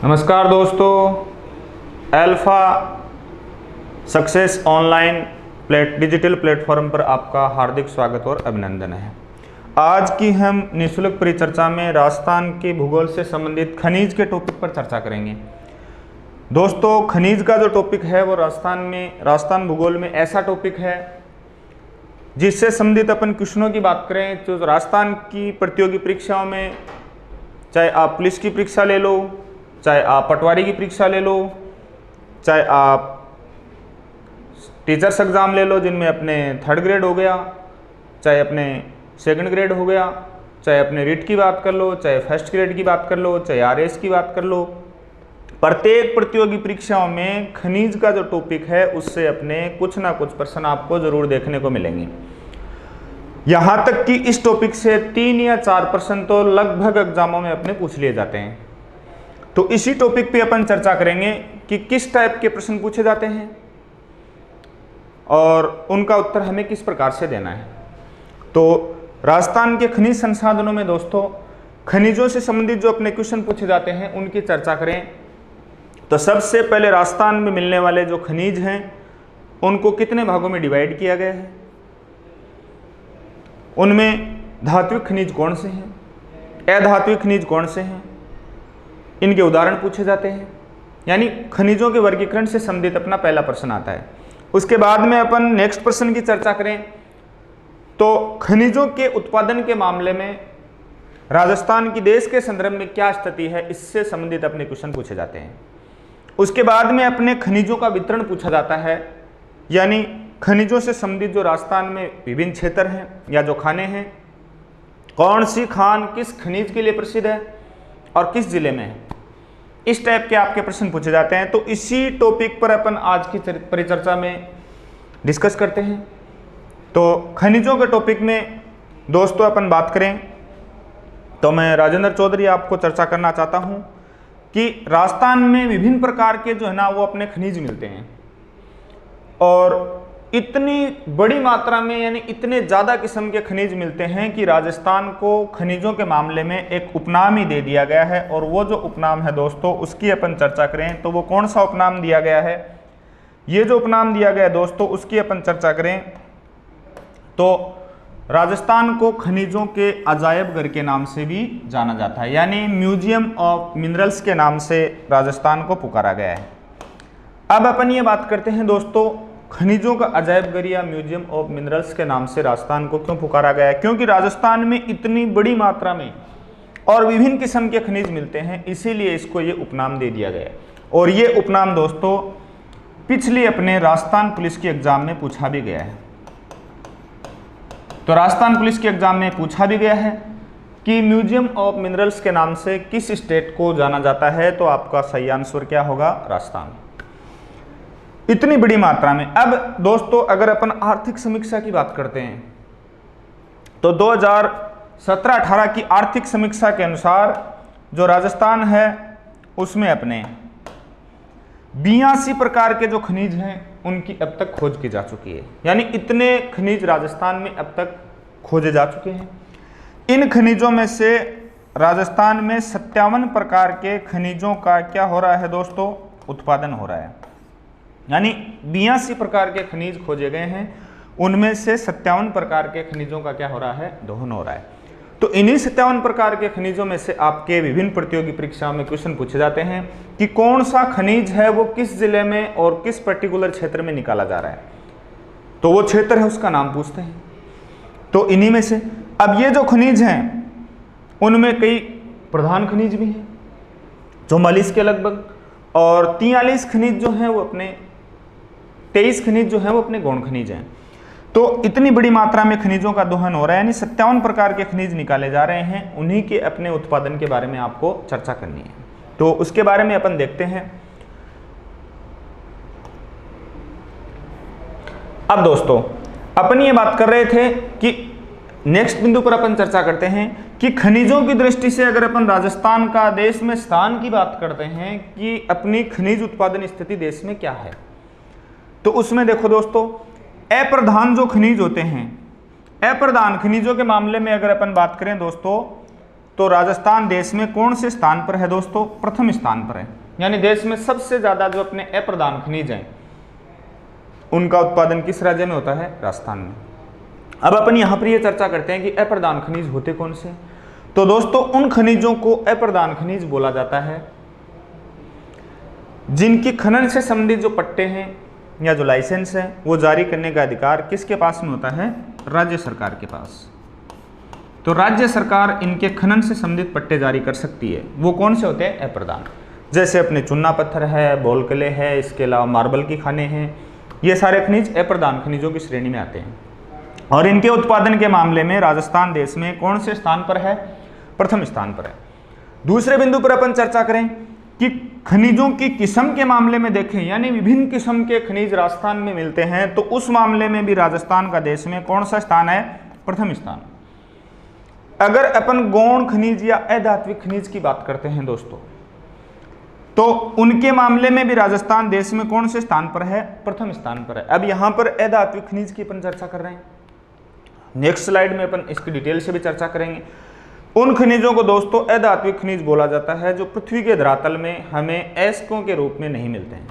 नमस्कार दोस्तों, alpha success online digital platform पर आपका हार्दिक स्वागत और अभिनंदन है। आज की हम निःशुल्क परिचर्चा में राजस्थान के भूगोल से संबंधित खनिज के टॉपिक पर चर्चा करेंगे। दोस्तों, खनिज का जो टॉपिक है वो राजस्थान भूगोल में ऐसा टॉपिक है जिससे संबंधित अपन क्वेश्चनों की बात करें तो राजस्थान की प्रतियोगी परीक्षाओं में, चाहे आप पुलिस की परीक्षा ले लो, चाहे आप पटवारी की परीक्षा ले लो, चाहे आप टीचर्स एग्ज़ाम ले लो जिनमें अपने 3rd ग्रेड हो गया, चाहे अपने 2nd ग्रेड हो गया, चाहे अपने रिट की बात कर लो, चाहे 1st ग्रेड की बात कर लो, चाहे आरएस की बात कर लो। प्रत्येक प्रतियोगी परीक्षाओं में खनिज का जो टॉपिक है उससे अपने कुछ ना कुछ प्रश्न आपको जरूर देखने को मिलेंगे। यहाँ तक कि इस टॉपिक से 3 या 4 प्रश्न तो लगभग एग्जामों में अपने पूछ लिए जाते हैं। तो इसी टॉपिक पे अपन चर्चा करेंगे कि किस टाइप के प्रश्न पूछे जाते हैं और उनका उत्तर हमें किस प्रकार से देना है। तो राजस्थान के खनिज संसाधनों में दोस्तों खनिजों से संबंधित जो अपने क्वेश्चन पूछे जाते हैं उनकी चर्चा करें तो सबसे पहले राजस्थान में मिलने वाले जो खनिज हैं उनको कितने भागों में डिवाइड किया गया है, उनमें धात्विक खनिज कौन से हैं, अधात्विक खनिज कौन से हैं, इनके उदाहरण पूछे जाते हैं। यानी खनिजों के वर्गीकरण से संबंधित अपना पहला प्रश्न आता है। उसके बाद में अपन नेक्स्ट प्रश्न की चर्चा करें तो खनिजों के उत्पादन के मामले में राजस्थान की देश के संदर्भ में क्या स्थिति है, इससे संबंधित अपने क्वेश्चन पूछे जाते हैं। उसके बाद में अपने खनिजों का वितरण पूछा जाता है, यानी खनिजों से संबंधित जो राजस्थान में विभिन्न क्षेत्र हैं या जो खाने हैं, कौन सी खान किस खनिज के लिए प्रसिद्ध है और किस जिले में है, इस टाइप के आपके प्रश्न पूछे जाते हैं। तो इसी टॉपिक पर अपन आज की परिचर्चा में डिस्कस करते हैं। तो खनिजों के टॉपिक में दोस्तों अपन बात करें तो मैं राजेंद्र चौधरी आपको चर्चा करना चाहता हूं कि राजस्थान में विभिन्न प्रकार के जो है ना वो अपने खनिज मिलते हैं और इतनी बड़ी मात्रा में यानी इतने ज़्यादा किस्म के खनिज मिलते हैं कि राजस्थान को खनिजों के मामले में एक उपनाम ही दे दिया गया है। और वो जो उपनाम है दोस्तों उसकी अपन चर्चा करें तो वो कौन सा उपनाम दिया गया है, ये जो उपनाम दिया गया है दोस्तों उसकी अपन चर्चा करें तो राजस्थान को खनिजों के अजायब घर के नाम से भी जाना जाता है, यानी म्यूजियम ऑफ मिनरल्स के नाम से राजस्थान को पुकारा गया है। अब अपन ये बात करते हैं दोस्तों खनिजों का अजायब घर या म्यूजियम ऑफ मिनरल्स के नाम से राजस्थान को क्यों पुकारा गया है, क्योंकि राजस्थान में इतनी बड़ी मात्रा में और विभिन्न किस्म के खनिज मिलते हैं, इसीलिए इसको ये उपनाम दे दिया गया है। और ये उपनाम दोस्तों पिछली अपने राजस्थान पुलिस के एग्जाम में पूछा भी गया है। तो राजस्थान पुलिस के एग्जाम में पूछा भी गया है कि म्यूजियम ऑफ मिनरल्स के नाम से किस स्टेट को जाना जाता है, तो आपका सही आंसर क्या होगा, राजस्थान। इतनी बड़ी मात्रा में। अब दोस्तों अगर अपन आर्थिक समीक्षा की बात करते हैं तो 2017-18 की आर्थिक समीक्षा के अनुसार जो राजस्थान है उसमें अपने 82 प्रकार के जो खनिज हैं उनकी अब तक खोज की जा चुकी है, यानी इतने खनिज राजस्थान में अब तक खोजे जा चुके हैं। इन खनिजों में से राजस्थान में 57 प्रकार के खनिजों का क्या हो रहा है दोस्तों, उत्पादन हो रहा है। यानी 82 प्रकार के खनिज खोजे गए हैं, उनमें से 57 प्रकार के खनिजों का क्या हो रहा है, दोहन हो रहा है। तो इन्हीं 57 प्रकार के खनिजों में से आपके विभिन्न प्रतियोगी परीक्षाओं में क्वेश्चन पूछे जाते हैं कि कौन सा खनिज है वो किस जिले में और किस पर्टिकुलर क्षेत्र में निकाला जा रहा है, तो वो क्षेत्र है उसका नाम पूछते हैं। तो इन्हीं में से अब ये जो खनिज हैं उनमें कई प्रधान खनिज भी हैं 44 के लगभग, और 43 खनिज जो हैं वो अपने 23 खनिज जो हैं वो अपने गौण खनिज हैं। तो इतनी बड़ी मात्रा में खनिजों का दोहन हो रहा है, यानी 57 प्रकार के खनिज निकाले जा रहे हैं, उन्हीं के अपने उत्पादन के बारे में आपको चर्चा करनी है। तो उसके बारे में अपन देखते हैं। अब दोस्तों अपन ये बात कर रहे थे कि नेक्स्ट बिंदु पर अपन चर्चा करते हैं कि खनिजों की दृष्टि से अगर अपन राजस्थान का देश में स्थान की बात करते हैं कि अपनी खनिज उत्पादन स्थिति देश में क्या है, तो उसमें देखो दोस्तों अप्रधान जो खनिज होते हैं, अप्रधान खनिजों के मामले में अगर अपन बात करें दोस्तों तो राजस्थान देश में कौन से स्थान पर है दोस्तों? प्रथम स्थान पर है। यानी देश में सबसे ज्यादा जो अपने अप्रधान खनिज हैं उनका उत्पादन किस राज्य में होता है? राजस्थान में। अब अपन यहां पर यह चर्चा करते हैं कि अप्रधान खनिज होते कौन से? तो दोस्तों उन खनिजों को अप्रधान खनिज बोला जाता है जिनकी खनन से संबंधित जो पट्टे हैं या जो लाइसेंस है वो जारी करने का अधिकार किसके पास में होता है? राज्य सरकार के पास। तो राज्य सरकार इनके खनन से संबंधित पट्टे जारी कर सकती है। वो कौन से होते हैं? अप्रधान। जैसे अपने चुन्ना पत्थर है, बोलकले है, इसके अलावा मार्बल की खाने हैं, ये सारे खनिज अप्रधान खनिजों की श्रेणी में आते हैं। और इनके उत्पादन के मामले में राजस्थान देश में कौन से स्थान पर है? प्रथम स्थान पर है। दूसरे बिंदु पर अपन चर्चा करें कि खनिजों की किस्म के मामले में देखें, यानी विभिन्न किस्म के खनिज राजस्थान में मिलते हैं, तो उस मामले में भी राजस्थान का देश में कौन सा स्थान है? प्रथम स्थान। अगर अपन गौण खनिज या अधात्विक खनिज की बात करते हैं दोस्तों, तो उनके मामले में भी राजस्थान देश में कौन से स्थान पर है? प्रथम स्थान पर है। अब यहां पर अधात्विक खनिज की अपन चर्चा कर रहे हैं, नेक्स्ट स्लाइड में अपन इसकी डिटेल से भी चर्चा करेंगे। उन खनिजों को दोस्तों अधात्विक खनिज बोला जाता है जो पृथ्वी के धरातल में हमें अयस्कों के रूप में नहीं मिलते हैं,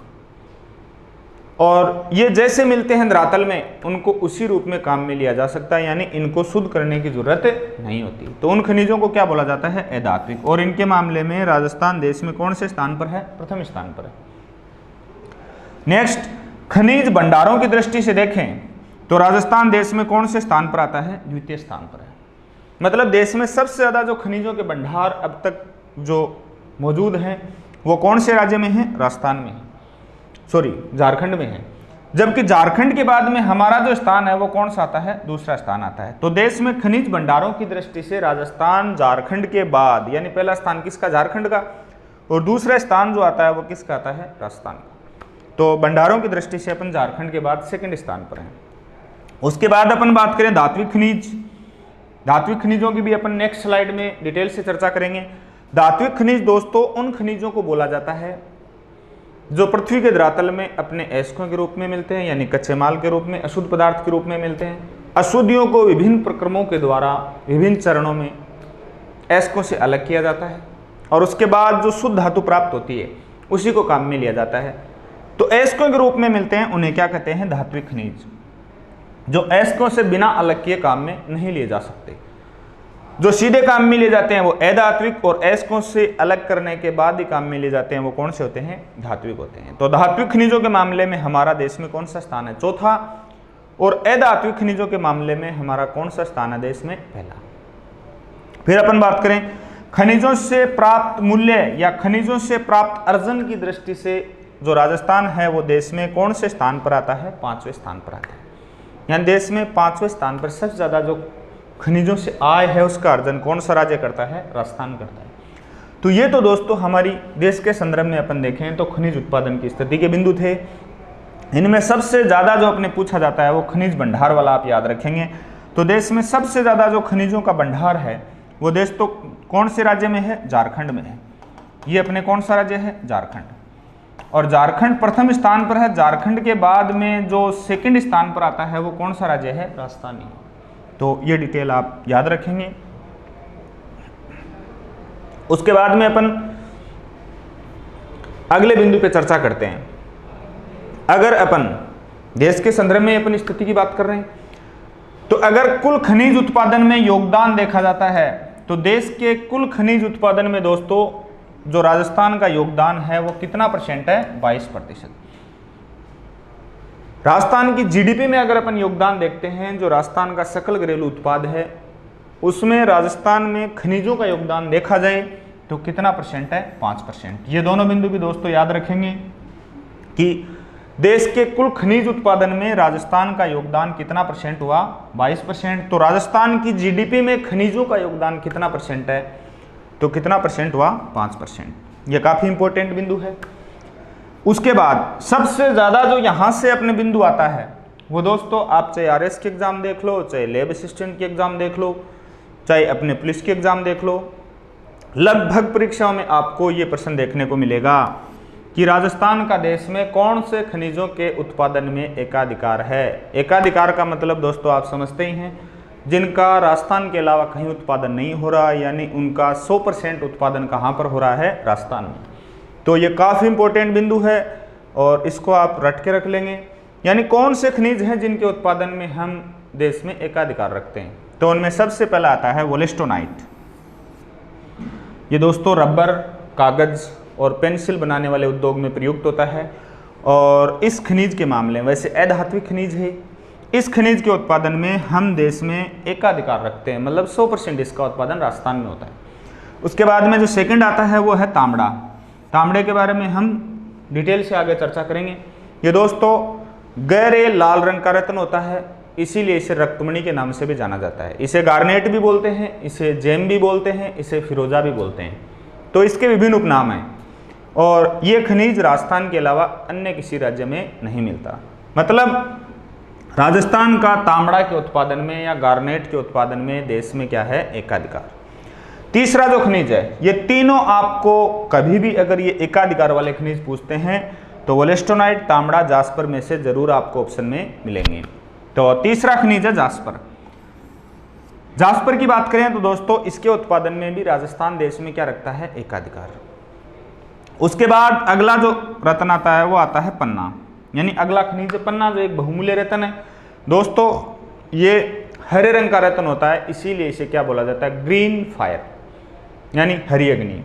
और ये जैसे मिलते हैं धरातल में उनको उसी रूप में काम में लिया जा सकता है, यानी इनको शुद्ध करने की जरूरत नहीं होती। तो उन खनिजों को क्या बोला जाता है? अधात्विक। और इनके मामले में राजस्थान देश में कौन से स्थान पर है? प्रथम स्थान पर है। नेक्स्ट, खनिज भंडारों की दृष्टि से देखें तो राजस्थान देश में कौन से स्थान पर आता है? द्वितीय स्थान पर है। मतलब देश में सबसे ज्यादा जो खनिजों के भंडार अब तक जो मौजूद हैं वो कौन से राज्य में है? राजस्थान में है, सॉरी झारखंड में है। जबकि झारखंड के बाद में हमारा जो स्थान है वो कौन सा आता है? दूसरा स्थान आता है। तो देश में खनिज भंडारों की दृष्टि से राजस्थान झारखंड के बाद, यानी पहला स्थान किसका? झारखंड का, और दूसरा स्थान जो आता है वो किसका आता है? राजस्थान का। तो भंडारों की दृष्टि से अपन झारखंड के बाद सेकंड स्थान पर हैं। उसके बाद अपन बात करें धात्विक खनिज। धात्विक खनिजों की भी अपन नेक्स्ट स्लाइड में डिटेल से चर्चा करेंगे। धात्विक खनिज दोस्तों उन खनिजों को बोला जाता है जो पृथ्वी के धरातल में अपने अयस्कों के रूप में मिलते हैं, यानी कच्चे माल के रूप में, अशुद्ध पदार्थ के रूप में मिलते हैं। अशुद्धियों को विभिन्न प्रक्रमों के द्वारा विभिन्न चरणों में अयस्कों से अलग किया जाता है, और उसके बाद जो शुद्ध धातु प्राप्त होती है उसी को काम में लिया जाता है। तो अयस्कों के रूप में मिलते हैं, उन्हें क्या कहते हैं? धात्विक खनिज। जो अयस्कों से बिना अलग किए काम में नहीं लिए जा सकते, जो सीधे काम में लिए जाते हैं वो अधात्विक, और अयस्कों से अलग करने के बाद ही काम में लिए जाते हैं वो कौन से होते हैं? धात्विक होते हैं। तो धात्विक खनिजों के मामले में हमारा देश में कौन सा स्थान है? चौथा। और अधात्विक खनिजों के मामले में हमारा कौन सा स्थान है देश में? पहला। फिर अपन बात करें खनिजों से प्राप्त मूल्य या खनिजों से प्राप्त अर्जन की दृष्टि से जो राजस्थान है वो देश में कौन से स्थान पर आता है? पांचवें स्थान पर आता है। यानी देश में पांचवें स्थान पर सबसे ज्यादा जो खनिजों से आय है उसका अर्जन कौन सा राज्य करता है? राजस्थान करता है। तो ये तो दोस्तों हमारी देश के संदर्भ में अपन देखें तो खनिज उत्पादन की स्थिति के बिंदु थे। इनमें सबसे ज्यादा जो अपने पूछा जाता है वो खनिज भंडार वाला आप याद रखेंगे। तो देश में सबसे ज्यादा जो खनिजों का भंडार है वो देश तो कौन से राज्य में है? झारखंड में है। ये अपने कौन सा राज्य है? झारखंड। और झारखंड प्रथम स्थान पर है। झारखंड के बाद में जो सेकंड स्थान पर आता है वो कौन सा राज्य है? राजस्थान। तो ये डिटेल आप याद रखेंगे। उसके बाद में अपन अगले बिंदु पे चर्चा करते हैं। अगर अपन देश के संदर्भ में अपन स्थिति की बात कर रहे हैं तो अगर कुल खनिज उत्पादन में योगदान देखा जाता है तो देश के कुल खनिज उत्पादन में दोस्तों जो राजस्थान का योगदान है वो कितना परसेंट है? 22%। राजस्थान की जीडीपी में अगर अपन योगदान देखते हैं, जो राजस्थान का सकल घरेलू उत्पाद है उसमें राजस्थान में खनिजों का योगदान देखा जाए तो कितना परसेंट है? 5%। ये दोनों बिंदु भी दोस्तों याद रखेंगे कि देश के कुल खनिज उत्पादन में राजस्थान का योगदान कितना परसेंट हुआ? 22%। तो राजस्थान की जीडीपी में खनिजों का योगदान कितना परसेंट है? तो कितना परसेंट हुआ? 5%। यह काफी इंपॉर्टेंट बिंदु है। उसके बाद सबसे ज्यादा जो यहां से अपने बिंदु आता है वो दोस्तों आप चाहे आरएस के एग्जाम देख लो, चाहे लैब असिस्टेंट के एग्जाम देख लो, चाहे अपने पुलिस के एग्जाम देख लो, लगभग परीक्षाओं में आपको ये प्रश्न देखने को मिलेगा कि राजस्थान का देश में कौन से खनिजों के उत्पादन में एकाधिकार है। एकाधिकार का मतलब दोस्तों आप समझते ही हैं जिनका राजस्थान के अलावा कहीं उत्पादन नहीं हो रहा, यानी उनका 100% उत्पादन कहाँ पर हो रहा है, राजस्थान में। तो ये काफ़ी इंपॉर्टेंट बिंदु है और इसको आप रट के रख लेंगे। यानी कौन से खनिज हैं जिनके उत्पादन में हम देश में एकाधिकार रखते हैं, तो उनमें सबसे पहला आता है वोलेस्टोनाइट। ये दोस्तों रबर, कागज़ और पेंसिल बनाने वाले उद्योग में प्रयुक्त होता है और इस खनिज के मामले में वैसे अधात्विक खनिज है। इस खनिज के उत्पादन में हम देश में एकाधिकार रखते हैं, मतलब 100% इसका उत्पादन राजस्थान में होता है। उसके बाद में जो सेकंड आता है वो है तांबड़ा। तांबड़े के बारे में हम डिटेल से आगे चर्चा करेंगे। ये दोस्तों गहरे लाल रंग का रत्न होता है, इसीलिए इसे रक्तमणि के नाम से भी जाना जाता है। इसे गार्नेट भी बोलते हैं, इसे जेम भी बोलते हैं, इसे फिरोजा भी बोलते हैं। तो इसके विभिन्न उपनाम हैं और ये खनिज राजस्थान के अलावा अन्य किसी राज्य में नहीं मिलता। मतलब राजस्थान का तांबड़ा के उत्पादन में या गार्नेट के उत्पादन में देश में क्या है, एकाधिकार। तीसरा जो खनिज है, ये तीनों आपको कभी भी अगर ये एकाधिकार वाले खनिज पूछते हैं तो वोलेस्टोनाइट, तांबड़ा, जास्पर में से जरूर आपको ऑप्शन में मिलेंगे। तो तीसरा खनिज है जास्पर। जास्पर की बात करें तो दोस्तों इसके उत्पादन में भी राजस्थान देश में क्या रखता है, एकाधिकार। उसके बाद अगला जो रत्न आता है वो आता है पन्ना, यानी अगला खनिज है पन्ना, जो एक बहुमूल्य रत्न है। दोस्तों ये हरे रंग का रत्न होता है, इसीलिए इसे क्या बोला जाता है, ग्रीन फायर, यानी हरी अग्नि।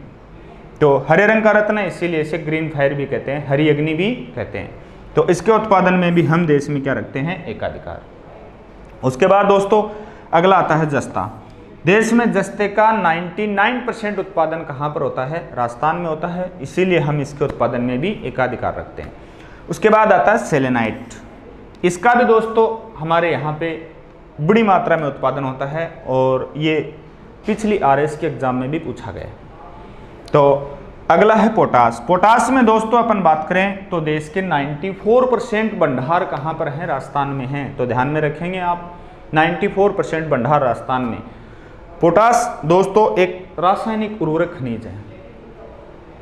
तो हरे रंग का रत्न है इसीलिए इसे ग्रीन फायर भी कहते हैं, हरी अग्नि भी कहते हैं। तो इसके उत्पादन में भी हम देश में क्या रखते हैं, एकाधिकार। उसके बाद दोस्तों अगला आता है जस्ता। देश में जस्ते का 99% उत्पादन कहाँ पर होता है, राजस्थान में होता है, इसीलिए हम इसके उत्पादन में भी एकाधिकार रखते हैं। उसके बाद आता है सेलेनाइट। इसका भी दोस्तों हमारे यहाँ पे बड़ी मात्रा में उत्पादन होता है और ये पिछली RS के एग्जाम में भी पूछा गया है। तो अगला है पोटास। पोटास में दोस्तों अपन बात करें तो देश के 94% भंडार कहाँ पर हैं, राजस्थान में हैं। तो ध्यान में रखेंगे आप, 94% भंडार राजस्थान में। पोटास दोस्तों एक रासायनिक उर्वरक खनिज है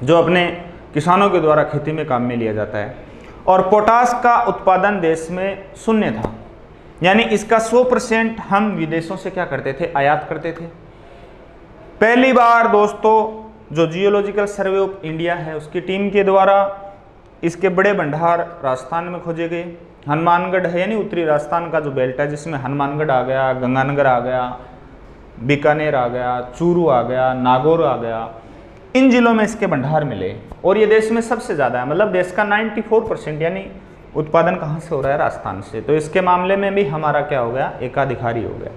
जो अपने किसानों के द्वारा खेती में काम में लिया जाता है और पोटास का उत्पादन देश में शून्य था, यानी इसका 100% हम विदेशों से क्या करते थे, आयात करते थे। पहली बार दोस्तों जो जियोलॉजिकल सर्वे ऑफ इंडिया है उसकी टीम के द्वारा इसके बड़े भंडार राजस्थान में खोजे गए। हनुमानगढ़ है, यानी उत्तरी राजस्थान का जो बेल्ट है जिसमें हनुमानगढ़ आ गया, गंगानगर आ गया, बीकानेर आ गया, चूरू आ गया, नागौर आ गया, इन जिलों में इसके भंडार मिले और ये देश में सबसे ज़्यादा है। मतलब देश का 94% यानी उत्पादन कहाँ से हो रहा है, राजस्थान से। तो इसके मामले में भी हमारा क्या हो गया, एकाधिकारी हो गया।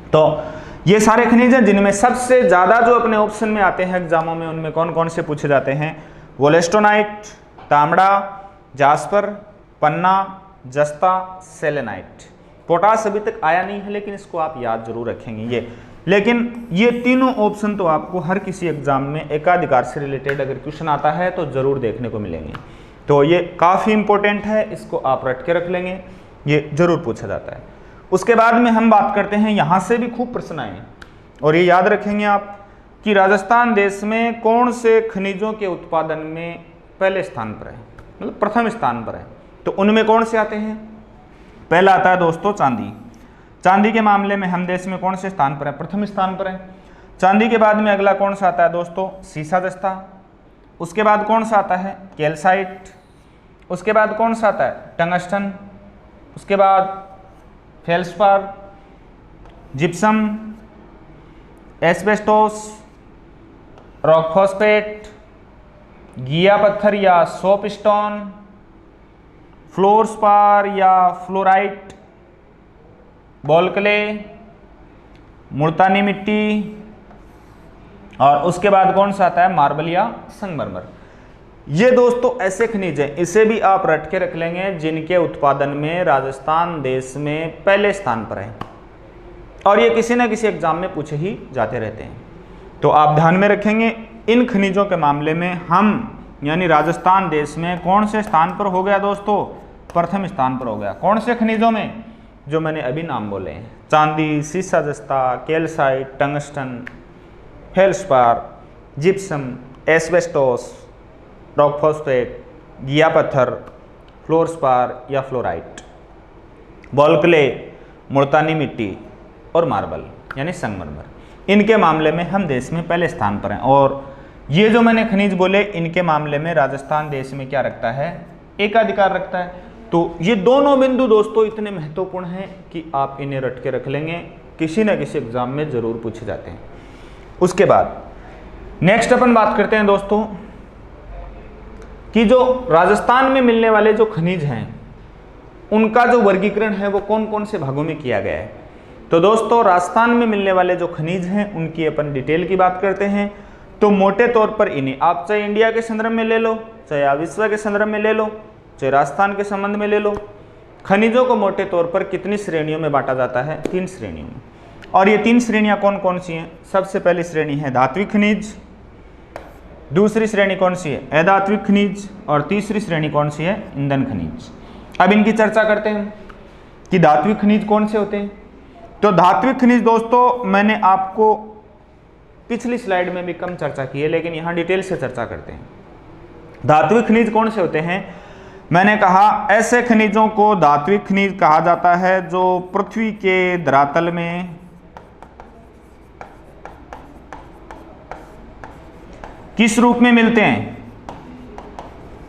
तो ये सारे खनिज हैं जिनमें सबसे ज़्यादा जो अपने ऑप्शन में आते हैं एग्जामों में, उनमें कौन कौन से पूछे जाते हैं, वोलेस्टोनाइट, तांबड़ा, जास्पर, पन्ना, जस्ता, सेलेनाइट। पोटास अभी तक आया नहीं है लेकिन इसको आप याद जरूर रखेंगे ये। लेकिन ये तीनों ऑप्शन तो आपको हर किसी एग्जाम में एकाधिकार से रिलेटेड अगर क्वेश्चन आता है तो जरूर देखने को मिलेंगे। तो ये काफ़ी इंपॉर्टेंट है, इसको आप रट के रख लेंगे, ये जरूर पूछा जाता है। उसके बाद में हम बात करते हैं, यहाँ से भी खूब प्रश्न आए हैं और ये याद रखेंगे आप कि राजस्थान देश में कौन से खनिजों के उत्पादन में पहले स्थान पर है, मतलब प्रथम स्थान पर है। तो उनमें कौन से आते हैं, पहला आता है दोस्तों चांदी। चांदी के मामले में हम देश में कौन से स्थान पर है, प्रथम स्थान पर है। चांदी के बाद में अगला कौन सा आता है दोस्तों, सीसा जस्ता। उसके बाद कौन सा आता है, कैल्साइट। उसके बाद कौन सा आता है, टंगस्टन। उसके बाद feldspar, gypsum, asbestos, rock phosphate, घिया पत्थर या सोप स्टोन, फ्लोरस्पार या फ्लोराइट, बॉल क्ले, मुल्तानी मिट्टी, और उसके बाद कौन सा आता है, मार्बल या संगमरमर। ये दोस्तों ऐसे खनिज हैं, इसे भी आप रट के रख लेंगे, जिनके उत्पादन में राजस्थान देश में पहले स्थान पर है और ये किसी न किसी एग्जाम में पूछे ही जाते रहते हैं। तो आप ध्यान में रखेंगे इन खनिजों के मामले में हम यानी राजस्थान देश में कौन से स्थान पर हो गया दोस्तों, प्रथम स्थान पर हो गया। कौन से खनिजों में, जो मैंने अभी नाम बोले हैं, चांदी, सीसा जस्ता, calcite, tungsten, feldspar, gypsum, asbestos, rock phosphate, घिया पत्थर, फ्लोरस्पार या फ्लोराइट, बॉल क्ले, मुल्तानी मिट्टी, और मार्बल यानी संगमरमर। इनके मामले में हम देश में पहले स्थान पर हैं। और ये जो मैंने खनिज बोले, इनके मामले में राजस्थान देश में क्या रखता है, एकाधिकार रखता है। तो ये दोनों बिंदु दोस्तों इतने महत्वपूर्ण हैं कि आप इन्हें रट के रख लेंगे, किसी न किसी एग्जाम में जरूर पूछे जाते हैं। उसके बाद नेक्स्ट अपन बात करते हैं दोस्तों कि जो राजस्थान में मिलने वाले जो खनिज हैं उनका जो वर्गीकरण है वो कौन कौन से भागों में किया गया है। तो दोस्तों राजस्थान में मिलने वाले जो खनिज हैं उनकी अपन डिटेल की बात करते हैं। तो मोटे तौर पर इन्हें आप चाहे इंडिया के संदर्भ में ले लो, चाहे आप विश्व के संदर्भ में ले लो, चाहे राजस्थान के संबंध में ले लो, खनिजों को मोटे तौर पर कितनी श्रेणियों में बांटा जाता है, 3 श्रेणियों में। और ये 3 श्रेणियां कौन कौन सी हैं? सबसे पहली श्रेणी है धात्विक खनिज, दूसरी श्रेणी कौन सी है, अधात्विक खनिज, और तीसरी श्रेणी कौन सी है, ईंधन खनिज। अब इनकी चर्चा करते हैं कि धात्विक खनिज कौन से होते हैं। तो धात्विक खनिज दोस्तों मैंने आपको पिछली स्लाइड में भी कम चर्चा की है, लेकिन यहां डिटेल से चर्चा करते हैं। धात्विक खनिज कौन से होते हैं? मैंने कहा ऐसे खनिजों को धात्विक खनिज कहा जाता है जो पृथ्वी के धरातल में किस रूप में मिलते हैं,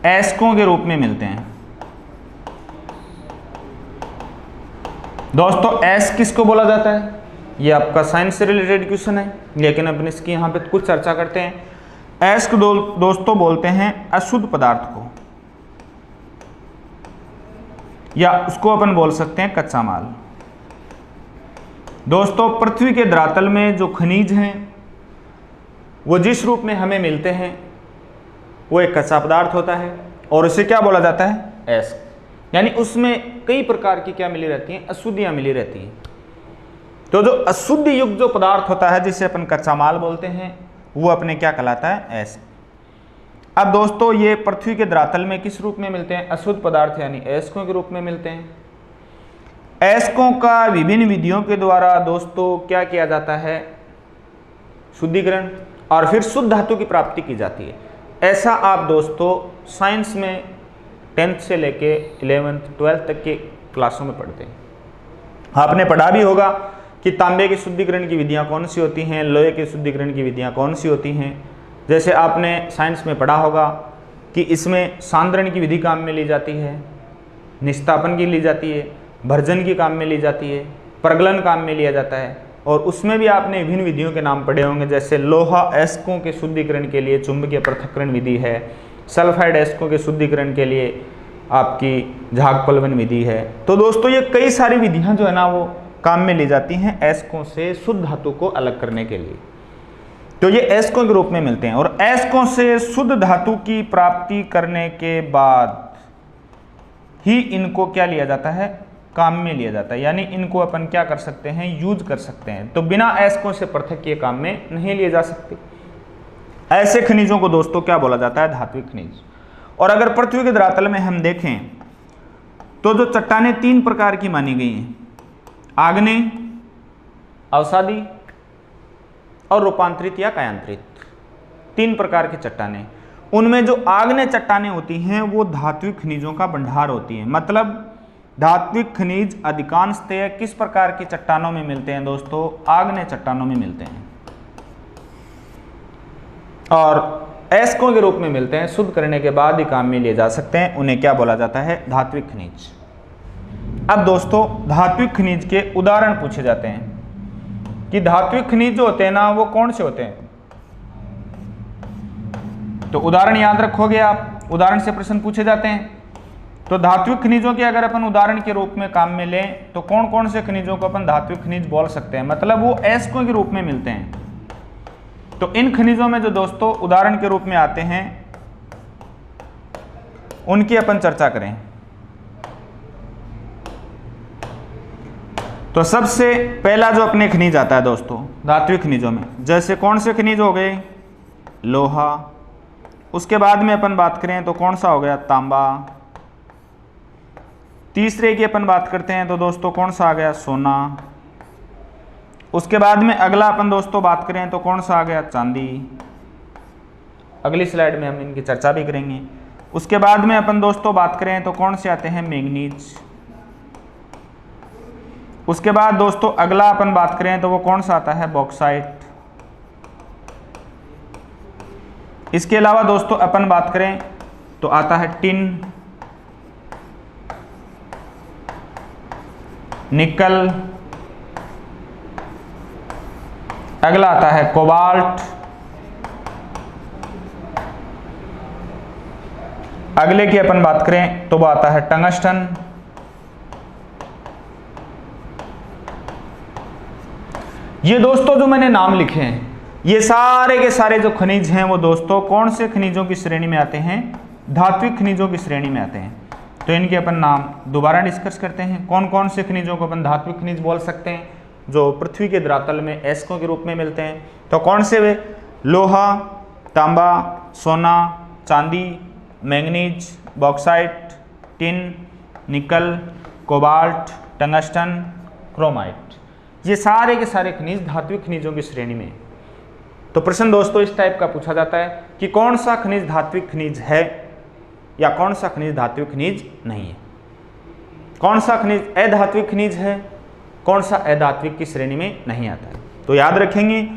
अयस्कों के रूप में मिलते हैं। दोस्तों अयस्क किसको बोला जाता है, ये आपका साइंस से रिलेटेड क्वेश्चन है, लेकिन अपन इसकी यहाँ पे कुछ चर्चा करते हैं। अयस्क दोस्तों बोलते हैं अशुद्ध पदार्थ को, या उसको अपन बोल सकते हैं कच्चा माल। दोस्तों पृथ्वी के धरातल में जो खनिज हैं वो जिस रूप में हमें मिलते हैं वो एक कच्चा पदार्थ होता है, और उसे क्या बोला जाता है, अयस्क। यानी उसमें कई प्रकार की क्या मिली रहती हैं, अशुद्धियां मिली रहती हैं। तो जो अशुद्ध युक्त जो पदार्थ होता है जिसे अपन कच्चा माल बोलते हैं वो अपने क्या कहलाता है, अयस्क। अब दोस्तों ये पृथ्वी के धरातल में किस रूप में मिलते हैं, अशुद्ध पदार्थ यानी अयस्कों के रूप में मिलते हैं। अयस्कों का विभिन्न विधियों के द्वारा दोस्तों क्या किया जाता है, शुद्धिकरण, और फिर शुद्ध धातु की प्राप्ति की जाती है। ऐसा आप दोस्तों साइंस में 10th से लेके 11th 12th तक के क्लासों में पढ़ते हैं। आपने पढ़ा भी होगा कि तांबे के शुद्धिकरण की विधियां कौन सी होती हैं, लोहे के शुद्धिकरण की विधियां कौन सी होती हैं। जैसे आपने साइंस में पढ़ा होगा कि इसमें सांद्रण की विधि काम में ली जाती है, निस्तापन की ली जाती है, भर्जन की काम में ली जाती है, प्रगलन काम में लिया जाता है। और उसमें भी आपने विभिन्न विधियों के नाम पढ़े होंगे, जैसे लोहा अयस्कों के शुद्धिकरण के लिए चुंबकीय पृथक्करण विधि है, सल्फाइड अयस्कों के शुद्धिकरण के लिए आपकी झाग पलवन विधि है। तो दोस्तों ये कई सारी विधियां जो है ना वो काम में ली जाती हैं अयस्कों से शुद्ध धातु को अलग करने के लिए। तो ये अयस्कों के रूप में मिलते हैं, और अयस्कों से शुद्ध धातु की प्राप्ति करने के बाद ही इनको क्या लिया जाता है, काम में लिया जाता है। यानी इनको अपन क्या कर सकते हैं, यूज कर सकते हैं। तो बिना अयस्कों से पृथक किए काम में नहीं लिए जा सकते। ऐसे खनिजों को दोस्तों क्या बोला जाता है, धात्विक खनिज। और अगर पृथ्वी के धरातल में हम देखें तो जो चट्टानें 3 प्रकार की मानी गई हैं, आग्नेय, अवसादी और रूपांतरित या कायांतरित, 3 प्रकार की चट्टानें। उनमें जो आग्नेय चट्टानें होती हैं वो धात्विक खनिजों का भंडार होती हैं। मतलब धात्विक खनिज अधिकांशतः किस प्रकार की चट्टानों में मिलते हैं दोस्तों, आग्नेय चट्टानों में मिलते हैं, और अयस्कों के रूप में मिलते हैं। शुद्ध करने के बाद ही काम में लिए जा सकते हैं। उन्हें क्या बोला जाता है, धात्विक खनिज। अब दोस्तों धात्विक खनिज के उदाहरण पूछे जाते हैं कि धात्विक खनिज जो होते हैं ना वो कौन से होते हैं। तो उदाहरण याद रखोगे आप, उदाहरण से प्रश्न पूछे जाते हैं। तो धात्विक खनिजों के अगर अपन उदाहरण के रूप में काम में लें तो कौन कौन से खनिजों को अपन धात्विक खनिज बोल सकते हैं, मतलब वो अयस्कों के रूप में मिलते हैं। तो इन खनिजों में जो दोस्तों उदाहरण के रूप में आते हैं उनकी अपन चर्चा करें। तो सबसे पहला जो अपने खनिज आता है दोस्तों धात्विक खनिजों में, जैसे कौन से खनिज हो गए, लोहा। उसके बाद में अपन बात करें तो कौन सा हो गया, तांबा। तीसरे की अपन बात करते हैं तो दोस्तों कौन सा आ गया, सोना। उसके बाद में अगला अपन दोस्तों बात करें तो कौन सा आ गया, चांदी। अगली स्लाइड में हम इनकी चर्चा भी करेंगे। उसके बाद में अपन दोस्तों बात करें तो कौन से आते हैं, मैंगनीज। उसके बाद दोस्तों अगला अपन बात करें तो वो कौन सा आता है, बॉक्साइट। इसके अलावा दोस्तों अपन बात करें तो आता है टिन, निकल, अगला आता है कोबाल्ट, अगले की अपन बात करें तो वो आता है टंगस्टन, ये दोस्तों जो मैंने नाम लिखे हैं ये सारे के सारे जो खनिज हैं वो दोस्तों कौन से खनिजों की श्रेणी में आते हैं, धात्विक खनिजों की श्रेणी में आते हैं। तो इनके अपन नाम दोबारा डिस्कस करते हैं। कौन कौन से खनिजों को अपन धात्विक खनिज बोल सकते हैं जो पृथ्वी के धरातल में एस्को के रूप में मिलते हैं। तो कौन से वे, लोहा, तांबा, सोना, चांदी, मैंगनीज, बॉक्साइट, टिन, निकल, कोबाल्ट, टंगस्टन, क्रोमाइट, ये सारे के सारे खनिज धात्विक खनिजों की श्रेणी में। तो प्रश्न दोस्तों इस टाइप का पूछा जाता है कि कौन सा खनिज धात्विक खनिज है या कौन सा खनिज धात्विक खनिज नहीं है, कौन सा खनिज अधात्विक खनिज है, कौन सा अधात्विक की श्रेणी में नहीं आता है। तो याद रखेंगे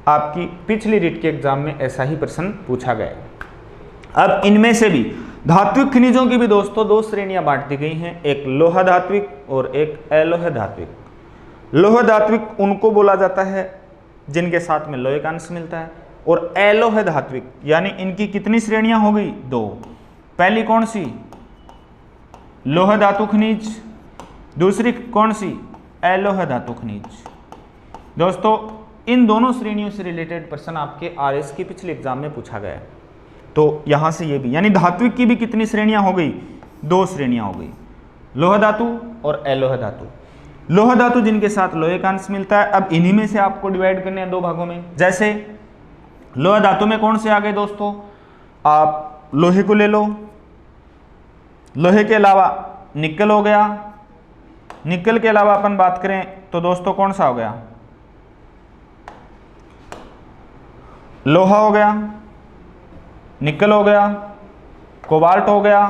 आपकी पिछली रीट के एग्जाम में ऐसा ही प्रश्न पूछा गया है। अब इनमें से भी धात्विक खनिजों की भी दोस्तों दो श्रेणियां बांट दी गई हैं, एक लोहा धात्विक और एक अलोह धात्विक। लोह धात्विक उनको बोला जाता है जिनके साथ में लोहे का अंश मिलता है, और अलोह धात्विक यानी इनकी कितनी श्रेणियां हो गई, दो। पहली कौन सी, लोह धातु खनिज, दूसरी कौन सी, अलोह धातु खनिज। दोस्तों इन दोनों श्रेणियों से रिलेटेड प्रश्न आपके आरएस के पिछले एग्जाम में पूछा गया है। तो यहां से ये भी यानी धात्विक की भी कितनी श्रेणियां हो गई, दो श्रेणियां हो गई, लोह धातु और अलोह धातु। लोह धातु जिनके साथ लोहे का अंश मिलता है। अब इन्हीं में से आपको डिवाइड करने हैं दो भागों में। जैसे लोह धातु में कौन से आ गए दोस्तों, आप लोहे को ले लो, लोहे के अलावा निकल हो गया, निकल के अलावा अपन बात करें तो दोस्तों कौन सा हो गया, लोहा हो गया, निकल हो गया, कोबाल्ट हो गया,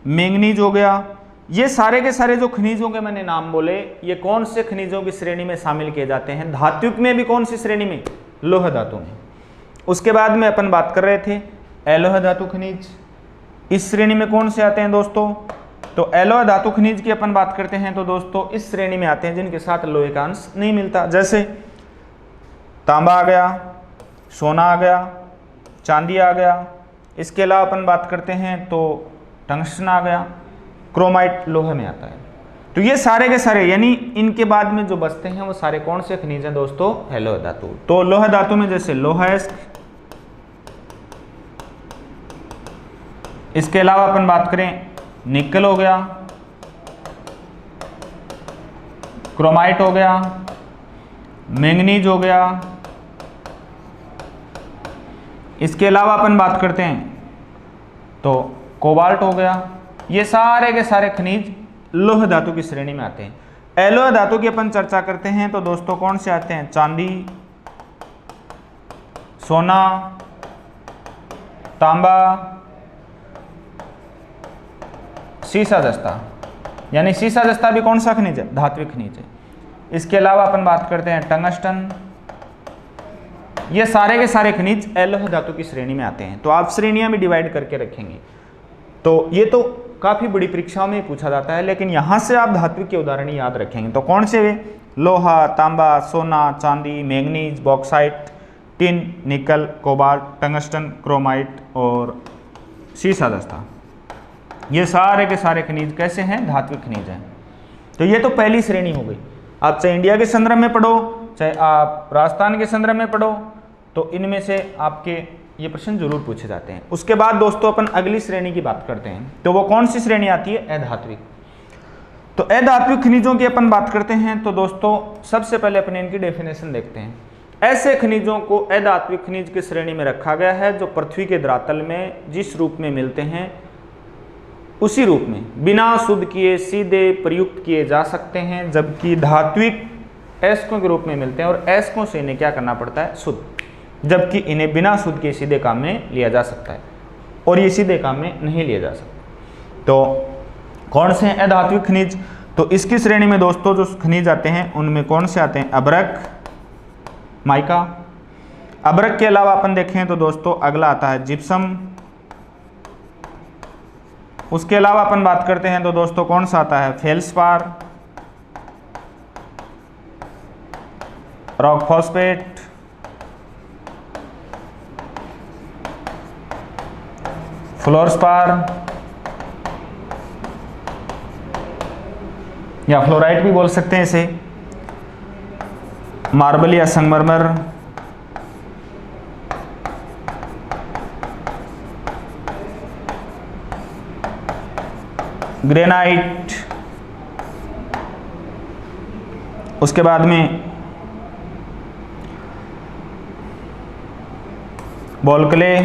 मैंगनीज हो गया। ये सारे के सारे जो खनिजों के मैंने नाम बोले ये कौन से खनिजों की श्रेणी में शामिल किए जाते हैं, धात्विक में भी कौन सी श्रेणी में, लोह धातु में। उसके बाद में अपन बात कर रहे थे अलोह धातु खनिज, इस श्रेणी में कौन से आते हैं दोस्तों, तो अलोह धातु खनिज की अपन बात करते हैं तो दोस्तों इस श्रेणी में आते हैं जिनके साथ लोहे का अंश नहीं मिलता। जैसे तांबा आ गया, सोना आ गया, चांदी आ गया। इसके अलावा अपन बात करते हैं तो टंगस्टन आ गया, क्रोमाइट लोहे में आता है। तो ये सारे के सारे यानी इनके बाद में जो बचते हैं वो सारे कौन से खनिज हैं दोस्तों, अलोह धातु। तो लोह धातु में जैसे लोहायस्क, इसके अलावा अपन बात करें निकल हो गया, क्रोमाइट हो गया, मैंगनीज हो गया। इसके अलावा अपन बात करते हैं तो कोबाल्ट हो गया। ये सारे के सारे खनिज लोह धातु की श्रेणी में आते हैं। अलोह धातु की अपन चर्चा करते हैं तो दोस्तों कौन से आते हैं, चांदी, सोना, तांबा, सीसा जस्ता, यानी सीसा जस्ता भी कौन सा खनिज है, धात्विक खनिज है। इसके अलावा अपन बात करते हैं टंगस्टन। ये सारे के सारे खनिज अलोह धातु की श्रेणी में आते हैं। तो आप श्रेणियां भी डिवाइड करके रखेंगे। तो ये तो काफ़ी बड़ी परीक्षाओं में पूछा जाता है, लेकिन यहाँ से आप धात्विक के उदाहरण याद रखेंगे। तो कौन से वे, लोहा, तांबा, सोना, चांदी, मैंगनीज, बॉक्साइट, टिन, निकल, कोबाल्ट, टंगस्टन, क्रोमाइट और सीसा दस्ता। ये सारे के सारे खनिज कैसे हैं, धात्विक खनिज हैं। तो ये तो पहली श्रेणी हो गई। आप चाहे इंडिया के संदर्भ में पढ़ो, चाहे आप राजस्थान के संदर्भ में पढ़ो, तो इनमें से आपके ये प्रश्न जरूर पूछे जाते हैं। उसके बाद दोस्तों अपन अगली श्रेणी की बात करते हैं। तो वो कौन सी श्रेणी आती है, अधात्विक। तो अधात्विक खनिजों की अपन बात करते हैं तो दोस्तों सबसे पहले अपन इनकी डेफिनेशन देखते हैं। ऐसे खनिजों को अधात्विक खनिज की श्रेणी में रखा गया है जो पृथ्वी के धरातल में जिस रूप में मिलते हैं उसी रूप में बिना शुद्ध किए सीधे प्रयुक्त किए जा सकते हैं, जबकि धात्विक अयस्कों के रूप में मिलते हैं और अयस्कों से इन्हें क्या करना पड़ता है, शुद्ध, जबकि इन्हें बिना शुद्ध के सीधे काम में लिया जा सकता है और ये सीधे काम में नहीं लिया जा सकता। तो कौन से हैं अधात्विक खनिज, तो इसकी श्रेणी में दोस्तों जो खनिज आते हैं उनमें कौन से आते हैं? अभ्रक, माइका। अभ्रक के अलावा अपन देखें तो दोस्तों अगला आता है जिप्सम। उसके अलावा अपन बात करते हैं तो दोस्तों कौन सा आता है? फेल्सपार, रॉक फॉस्फेट, फ्लोरस्पार या फ्लोराइट भी बोल सकते हैं इसे, मार्बल या संगमरमर, ग्रेनाइट। उसके बाद में ball clay,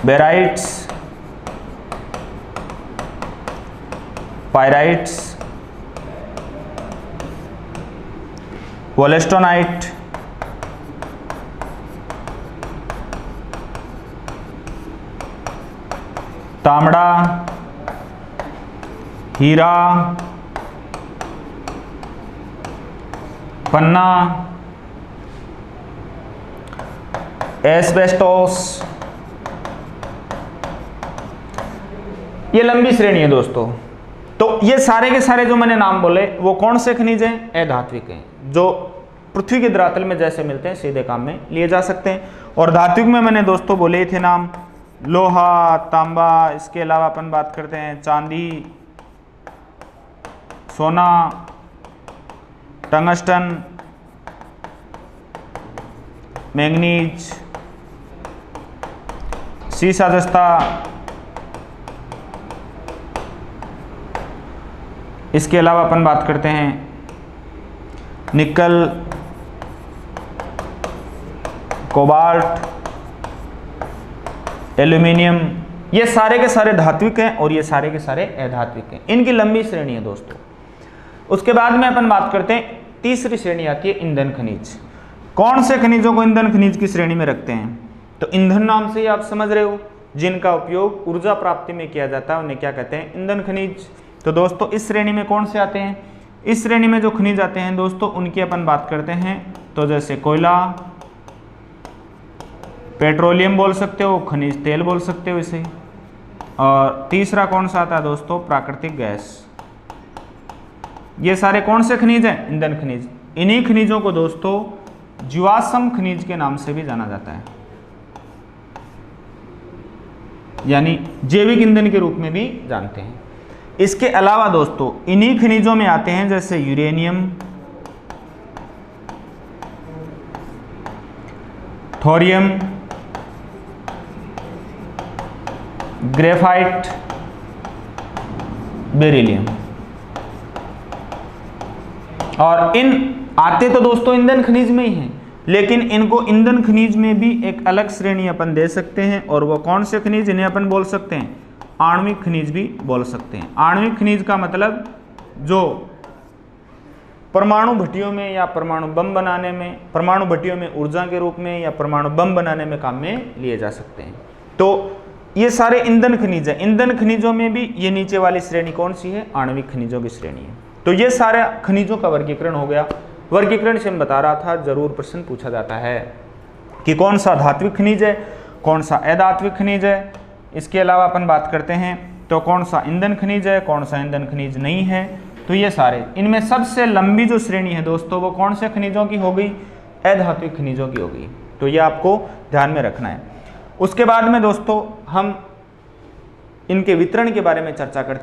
barytes, pyrites, wollastonite, तांबड़ा, हीरा, पन्ना, एस्बेस्टोस। ये लंबी श्रेणी है दोस्तों। तो ये सारे के सारे जो मैंने नाम बोले वो कौन से खनिज हैं? अधात्विक हैं, जो पृथ्वी के धरातल में जैसे मिलते हैं सीधे काम में लिए जा सकते हैं। और धात्विक में मैंने दोस्तों बोले थे नाम, लोहा, तांबा। इसके अलावा अपन बात करते हैं चांदी, सोना, टंगस्टन, मैंगनीज, सीसा जस्ता। इसके अलावा अपन बात करते हैं निकल, कोबाल्ट, एल्यूमिनियम। ये सारे के सारे धात्विक हैं और ये सारे के सारे अधात्विक हैं। इनकी लंबी श्रेणी है दोस्तों। उसके बाद में अपन बात करते हैं, तीसरी श्रेणी आती है ईंधन खनिज। कौन से खनिजों को ईंधन खनिज की श्रेणी में रखते हैं? तो ईंधन नाम से ही आप समझ रहे हो, जिनका उपयोग ऊर्जा प्राप्ति में किया जाता है उन्हें क्या कहते हैं? ईंधन खनिज। तो दोस्तों इस श्रेणी में कौन से आते हैं? इस श्रेणी में जो खनिज आते हैं दोस्तों उनकी अपन बात करते हैं तो जैसे कोयला, पेट्रोलियम बोल सकते हो, खनिज तेल बोल सकते हो इसे। और तीसरा कौन सा आता है दोस्तों? प्राकृतिक गैस। ये सारे कौन से खनिज हैं? ईंधन खनिज। इन्हीं खनिजों को दोस्तों जीवाश्म खनिज के नाम से भी जाना जाता है, यानी जैविक ईंधन के रूप में भी जानते हैं। इसके अलावा दोस्तों इन्हीं खनिजों में आते हैं जैसे यूरेनियम, थोरियम, ग्रेफाइट, बेरिलियम। और इन आते तो दोस्तों ईंधन खनिज में ही हैं, लेकिन इनको ईंधन खनिज में भी एक अलग श्रेणी अपन दे सकते हैं। और वो कौन से खनिज? इन्हें अपन बोल सकते हैं आणविक खनिज भी बोल सकते हैं। आणविक खनिज का मतलब जो परमाणु भट्टियों में या परमाणु बम बनाने में, परमाणु भट्टियों में ऊर्जा के रूप में या परमाणु बम बनाने में काम में लिए जा सकते हैं। तो ये सारे ईंधन खनिज हैं। ईंधन खनिजों में भी ये नीचे वाली श्रेणी कौन सी है? आणविक खनिजों की श्रेणी है। तो ये सारे खनिजों का वर्गीकरण हो गया। वर्गीकरण से मैं बता रहा था, जरूर प्रश्न पूछा जाता है कि कौन सा धात्विक खनिज है, कौन सा अधात्विक खनिज है। इसके अलावा अपन बात करते हैं तो कौन सा ईंधन खनिज है, कौन सा ईंधन खनिज नहीं है। तो ये सारे, इनमें सबसे लंबी जो श्रेणी है दोस्तों वो कौन से खनिजों की हो गई? अधात्विक खनिजों की हो गई। तो ये आपको ध्यान में रखना है। उसके बाद में दोस्तों हम इनके वितरण के बारे में चर्चा करते हैं।